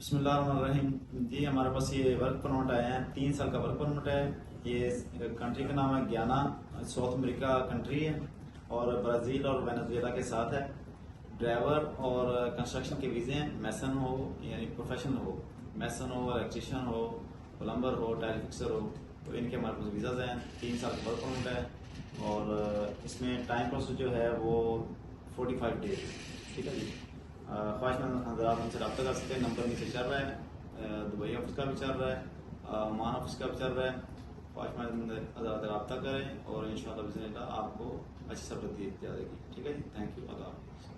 بسم اللہ الرحمن الرحیم جی، ہمارے پاس یہ ورک پرمٹ آئے ہیں، 3 سال کا ورک پرمٹ ہے۔ یہ کنٹری کا نام ہے گیانا، ساؤتھ امریکہ کنٹری ہے اور برازیل اور وینزویلا کے ساتھ ہے۔ ڈرائیور اور کنسٹرکشن کے ویزے ہیں، میسن ہو یعنی پروفیشنل ہو، میسن ہو، الیکٹریشین ہو، پلمبر ہو، ٹائل فکسر ہو، تو ان کے ہمارے پاس ویزاز ہیں۔ 3 سال کا ورک پرمٹ ہے اور اس میں ٹائم پروسیس جو ہے وہ 45 ڈیز، ٹھیک ہے جی۔ خواہش مند حضرات ہم سے رابطہ کر سکتے ہیں، نمبر نیچے چل رہا ہے، دبئی آفس کا بھی چل رہا ہے، عمان آفس کا بھی چل رہا ہے۔ خواہش مند حضرات رابطہ کریں اور انشاءاللہ بإذن اللہ آپ کو اچھی سہولت دی جائے گی، ٹھیک ہے جی۔ تھینک یو، اللہ حافظ۔